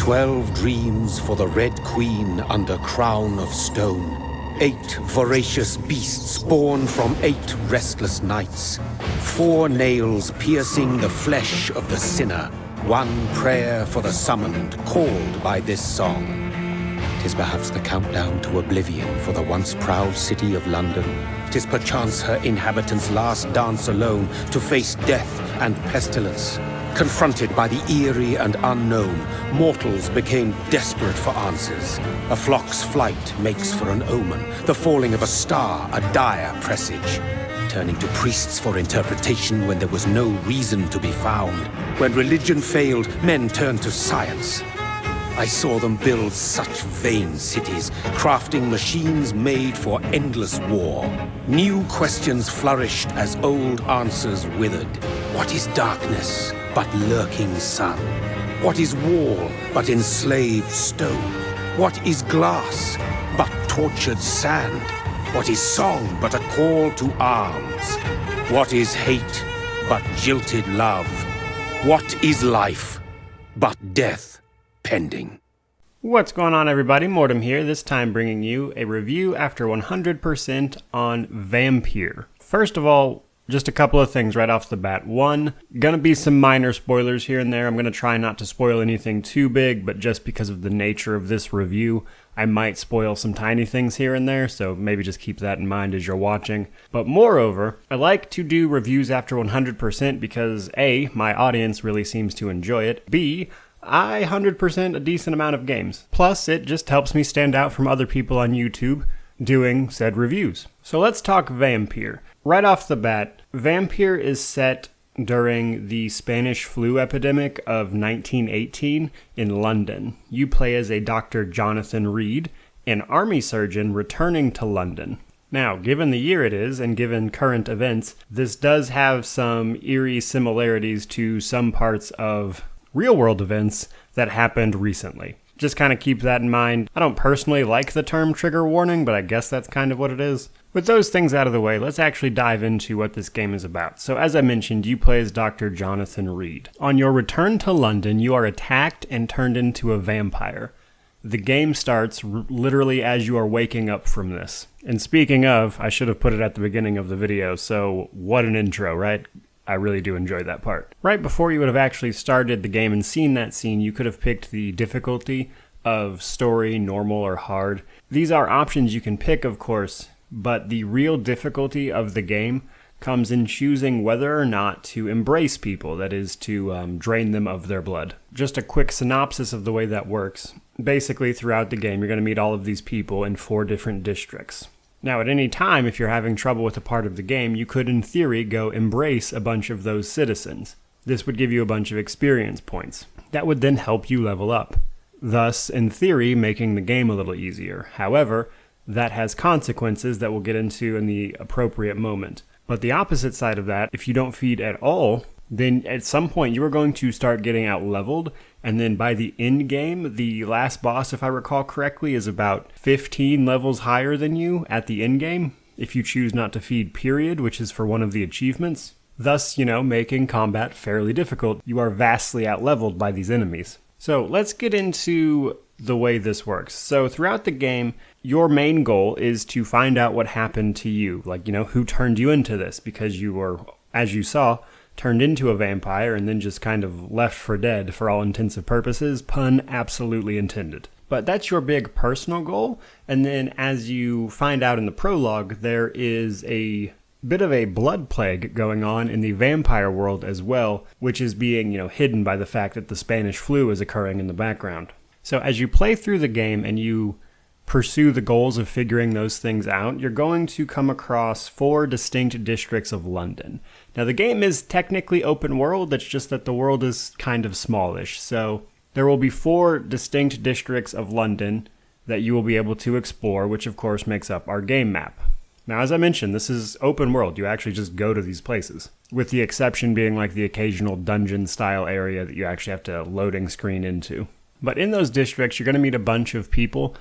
12 dreams for the Red Queen under crown of stone. 8 voracious beasts born from 8 restless nights. 4 nails piercing the flesh of the sinner. 1 prayer for the summoned, called by this song. 'Tis perhaps the countdown to oblivion for the once proud city of London. 'Tis perchance her inhabitants' last dance alone to face death and pestilence. Confronted by the eerie and unknown, mortals became desperate for answers. A flock's flight makes for an omen, the falling of a star a dire presage. Turning to priests for interpretation when there was no reason to be found. When religion failed, men turned to science. I saw them build such vain cities, crafting machines made for endless war. New questions flourished as old answers withered. What is darkness but lurking sun? What is wall but enslaved stone? What is glass but tortured sand? What is song but a call to arms? What is hate but jilted love? What is life but death pending? What's going on, everybody? Mortem here, this time bringing you a review after 100% on Vampyr. First of all, just a couple of things right off the bat. One, gonna be some minor spoilers here and there. I'm gonna try not to spoil anything too big, but just because of the nature of this review, I might spoil some tiny things here and there, so maybe just keep that in mind as you're watching. But moreover, I like to do reviews after 100% because A, my audience really seems to enjoy it. B, I 100% a decent amount of games. Plus, it just helps me stand out from other people on YouTube doing said reviews. So let's talk Vampyr. Right off the bat, Vampyr is set during the Spanish flu epidemic of 1918 in London. You play as a Dr. Jonathan Reed, an army surgeon returning to London. Now, given the year it is, and given current events, this does have some eerie similarities to some parts of real-world events that happened recently. Just kind of keep that in mind. I don't personally like the term trigger warning, but I guess that's kind of what it is. With those things out of the way, let's actually dive into what this game is about. So as I mentioned, you play as Dr. Jonathan Reed. On your return to London, you are attacked and turned into a vampire. The game starts literally as you are waking up from this. And speaking of, I should have put it at the beginning of the video, so what an intro, right? I really do enjoy that part. Right before you would have actually started the game and seen that scene, you could have picked the difficulty of story, normal, or hard. These are options you can pick, of course, but the real difficulty of the game comes in choosing whether or not to embrace people, that is, to drain them of their blood. Just a quick synopsis of the way that works. Basically, throughout the game, you're going to meet all of these people in 4 different districts. Now, at any time, if you're having trouble with a part of the game, you could, in theory, go embrace a bunch of those citizens. This would give you a bunch of experience points. That would then help you level up, thus, in theory, making the game a little easier. However, that has consequences that we'll get into in the appropriate moment. But the opposite side of that, if you don't feed at all, then at some point you are going to start getting out-leveled, and then by the end game, the last boss, if I recall correctly, is about 15 levels higher than you at the end game, if you choose not to feed, period, which is for one of the achievements. Thus, making combat fairly difficult. You are vastly out-leveled by these enemies. So let's get into the way this works. So throughout the game, your main goal is to find out what happened to you. Like, who turned you into this, because you were, as you saw, turned into a vampire and then just kind of left for dead for all intents and purposes, pun absolutely intended. But that's your big personal goal, and then as you find out in the prologue, there is a bit of a blood plague going on in the vampire world as well, which is being, hidden by the fact that the Spanish flu is occurring in the background. So as you play through the game and you pursue the goals of figuring those things out, you're going to come across 4 distinct districts of London. Now, the game is technically open world, it's just that the world is kind of smallish. So there will be 4 distinct districts of London that you will be able to explore, which of course makes up our game map. Now, as I mentioned, this is open world. You actually just go to these places, with the exception being like the occasional dungeon-style area that you actually have to loading screen into. But in those districts, you're going to meet a bunch of people,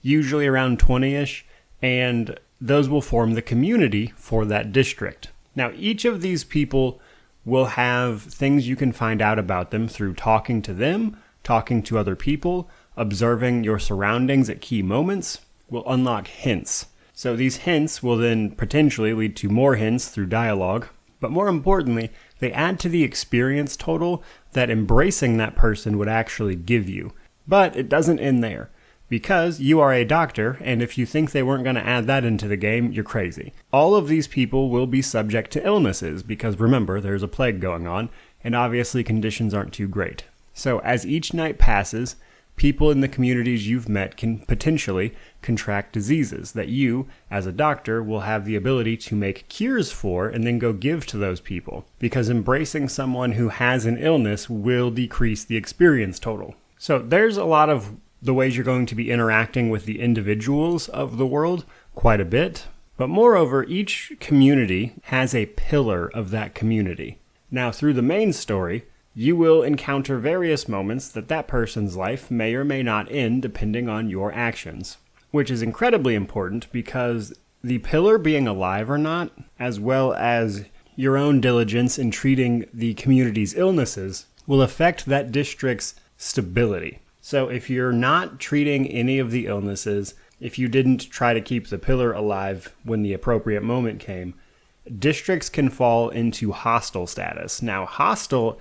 usually around 20-ish, and those will form the community for that district. Now, each of these people will have things you can find out about them through talking to them, talking to other people, observing your surroundings at key moments, will unlock hints. So these hints will then potentially lead to more hints through dialogue, but more importantly, they add to the experience total that embracing that person would actually give you. But it doesn't end there, because you are a doctor, and if you think they weren't going to add that into the game, you're crazy. All of these people will be subject to illnesses, because remember, there's a plague going on, and obviously conditions aren't too great. So as each night passes, people in the communities you've met can potentially contract diseases that you, as a doctor, will have the ability to make cures for and then go give to those people, because embracing someone who has an illness will decrease the experience total. So there's a lot of the ways you're going to be interacting with the individuals of the world, quite a bit, but moreover, each community has a pillar of that community. Now, through the main story, you will encounter various moments that person's life may or may not end depending on your actions, which is incredibly important because the pillar being alive or not, as well as your own diligence in treating the community's illnesses, will affect that district's stability. So if you're not treating any of the illnesses, if you didn't try to keep the pillar alive when the appropriate moment came, districts can fall into hostile status. Now, hostile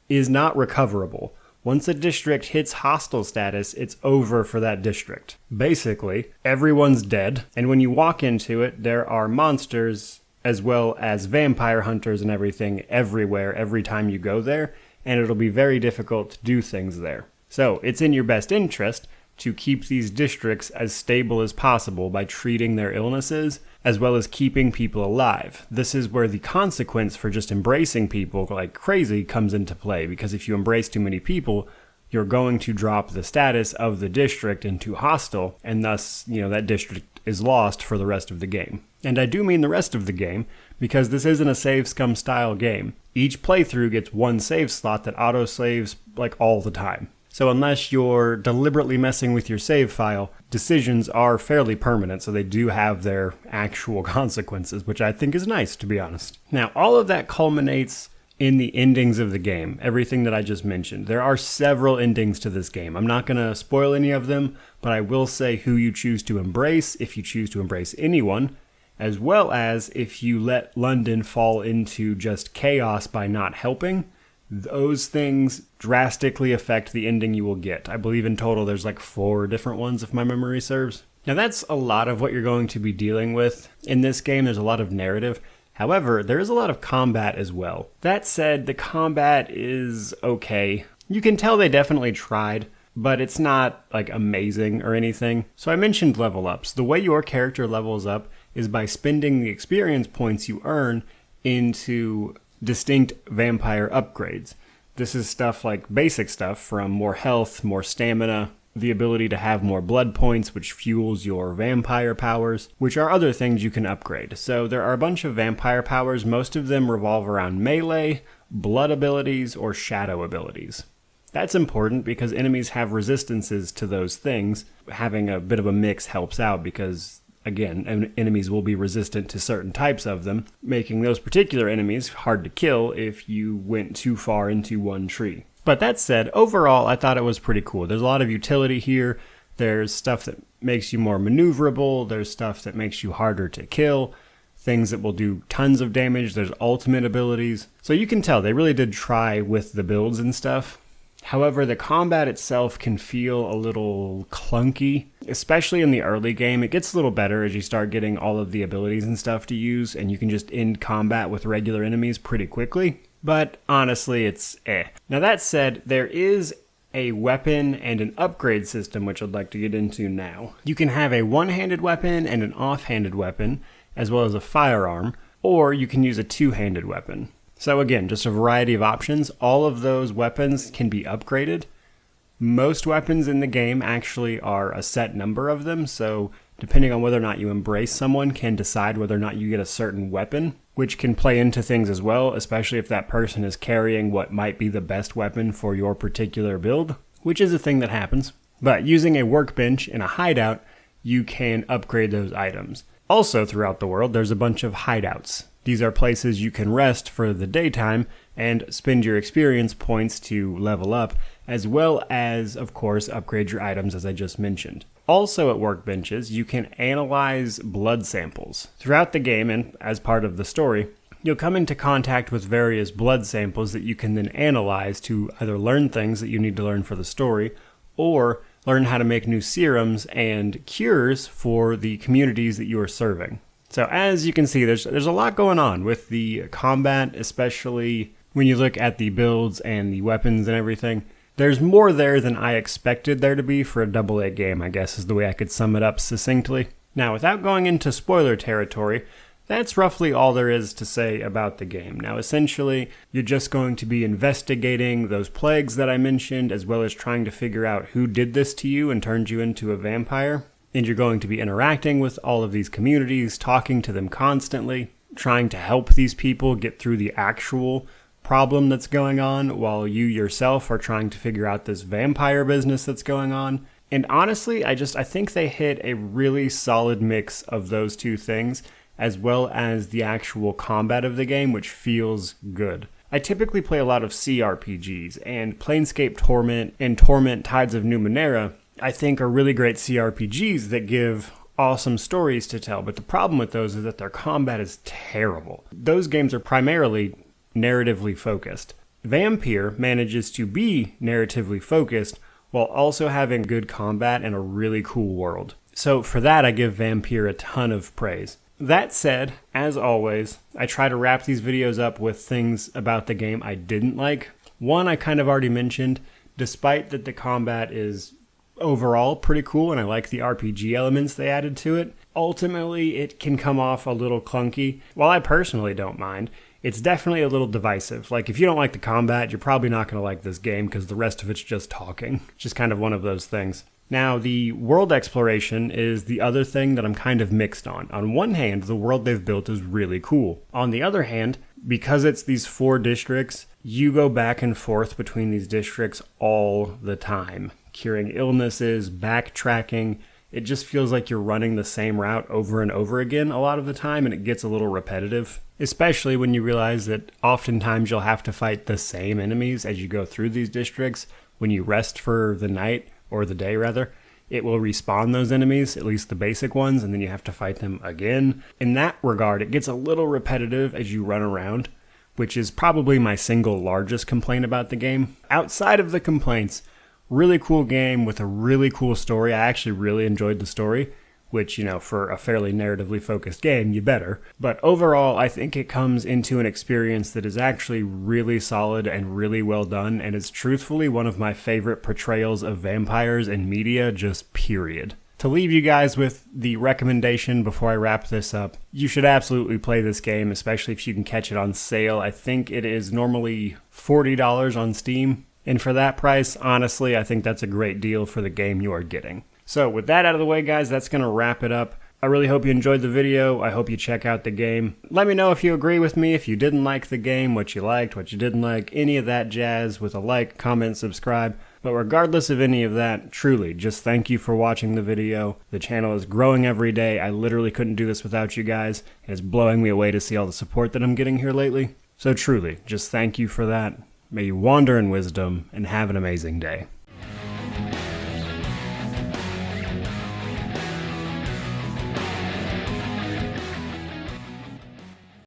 is not recoverable. Once a district hits hostile status, it's over for that district. Basically, everyone's dead, and when you walk into it, there are monsters as well as vampire hunters and everything everywhere every time you go there, and it'll be very difficult to do things there. So, it's in your best interest to keep these districts as stable as possible by treating their illnesses, as well as keeping people alive. This is where the consequence for just embracing people like crazy comes into play, because if you embrace too many people, you're going to drop the status of the district into hostile, and thus, that district is lost for the rest of the game. And I do mean the rest of the game, because this isn't a save scum style game. Each playthrough gets one save slot that auto-saves all the time. So unless you're deliberately messing with your save file, decisions are fairly permanent, so they do have their actual consequences, which I think is nice, to be honest. Now, all of that culminates in the endings of the game, everything that I just mentioned. There are several endings to this game. I'm not going to spoil any of them, but I will say who you choose to embrace, if you choose to embrace anyone, as well as if you let London fall into just chaos by not helping. Those things drastically affect the ending you will get. I believe in total there's 4 different ones if my memory serves. Now that's a lot of what you're going to be dealing with. In this game there's a lot of narrative. However, there is a lot of combat as well. That said, the combat is okay. You can tell they definitely tried, but it's not amazing or anything. So I mentioned level ups. The way your character levels up is by spending the experience points you earn into distinct vampire upgrades. This is stuff like basic stuff from more health, more stamina, the ability to have more blood points, which fuels your vampire powers, which are other things you can upgrade. So there are a bunch of vampire powers. Most of them revolve around melee, blood abilities, or shadow abilities. That's important because enemies have resistances to those things. Having a bit of a mix helps out because again, enemies will be resistant to certain types of them, making those particular enemies hard to kill if you went too far into one tree. But that said, overall, I thought it was pretty cool. There's a lot of utility here. There's stuff that makes you more maneuverable. There's stuff that makes you harder to kill. Things that will do tons of damage. There's ultimate abilities. So you can tell they really did try with the builds and stuff. However, the combat itself can feel a little clunky, especially in the early game. It gets a little better as you start getting all of the abilities and stuff to use, and you can just end combat with regular enemies pretty quickly. But honestly, it's eh. Now that said, there is a weapon and an upgrade system, which I'd like to get into now. You can have a one-handed weapon and an off-handed weapon, as well as a firearm, or you can use a two-handed weapon. So again, just a variety of options. All of those weapons can be upgraded. Most weapons in the game actually are a set number of them, so depending on whether or not you embrace someone can decide whether or not you get a certain weapon, which can play into things as well, especially if that person is carrying what might be the best weapon for your particular build, which is a thing that happens. But using a workbench in a hideout, you can upgrade those items. Also throughout the world, there's a bunch of hideouts. These are places you can rest for the daytime and spend your experience points to level up, as well as, of course, upgrade your items as I just mentioned. Also at workbenches, you can analyze blood samples. Throughout the game and as part of the story, you'll come into contact with various blood samples that you can then analyze to either learn things that you need to learn for the story, or learn how to make new serums and cures for the communities that you are serving. So as you can see, there's a lot going on with the combat, especially when you look at the builds and the weapons and everything. There's more there than I expected there to be for a AA game, I guess is the way I could sum it up succinctly. Now, without going into spoiler territory, that's roughly all there is to say about the game. Now, essentially, you're just going to be investigating those plagues that I mentioned, as well as trying to figure out who did this to you and turned you into a vampire. And you're going to be interacting with all of these communities, talking to them constantly, trying to help these people get through the actual problem that's going on, while you yourself are trying to figure out this vampire business that's going on. And honestly, I think they hit a really solid mix of those two things, as well as the actual combat of the game, which feels good. I typically play a lot of CRPGs, and Planescape Torment and Torment Tides of Numenera I think are really great CRPGs that give awesome stories to tell, but the problem with those is that their combat is terrible. Those games are primarily narratively focused. Vampyr manages to be narratively focused while also having good combat and a really cool world. So for that, I give Vampyr a ton of praise. That said, as always, I try to wrap these videos up with things about the game I didn't like. One I kind of already mentioned, despite that the combat is overall pretty cool and I like the RPG elements they added to it, ultimately it can come off a little clunky. While I personally don't mind, it's definitely a little divisive. Like, if you don't like the combat, you're probably not going to like this game because the rest of it's just talking. It's just kind of one of those things. Now, the world exploration is the other thing that I'm kind of mixed on. On one hand, the world they've built is really cool. On the other hand, because it's these 4 districts, you go back and forth between these districts all the time. Curing illnesses, backtracking. It just feels like you're running the same route over and over again a lot of the time, and it gets a little repetitive. Especially when you realize that oftentimes you'll have to fight the same enemies as you go through these districts. When you rest for the night, or the day rather, it will respawn those enemies, at least the basic ones, and then you have to fight them again. In that regard, it gets a little repetitive as you run around, which is probably my single largest complaint about the game. Outside of the complaints, really cool game with a really cool story. I actually really enjoyed the story, which, you know, for a fairly narratively focused game, you better. But overall, I think it comes into an experience that is actually really solid and really well done, and is truthfully one of my favorite portrayals of vampires in media, just period. To leave you guys with the recommendation before I wrap this up, you should absolutely play this game, especially if you can catch it on sale. I think it is normally $40 on Steam. And for that price, honestly, I think that's a great deal for the game you are getting. So with that out of the way, guys, that's going to wrap it up. I really hope you enjoyed the video. I hope you check out the game. Let me know if you agree with me, if you didn't like the game, what you liked, what you didn't like, any of that jazz with a like, comment, subscribe. But regardless of any of that, truly, just thank you for watching the video. The channel is growing every day. I literally couldn't do this without you guys. And it's blowing me away to see all the support that I'm getting here lately. So truly, just thank you for that. May you wander in wisdom and have an amazing day.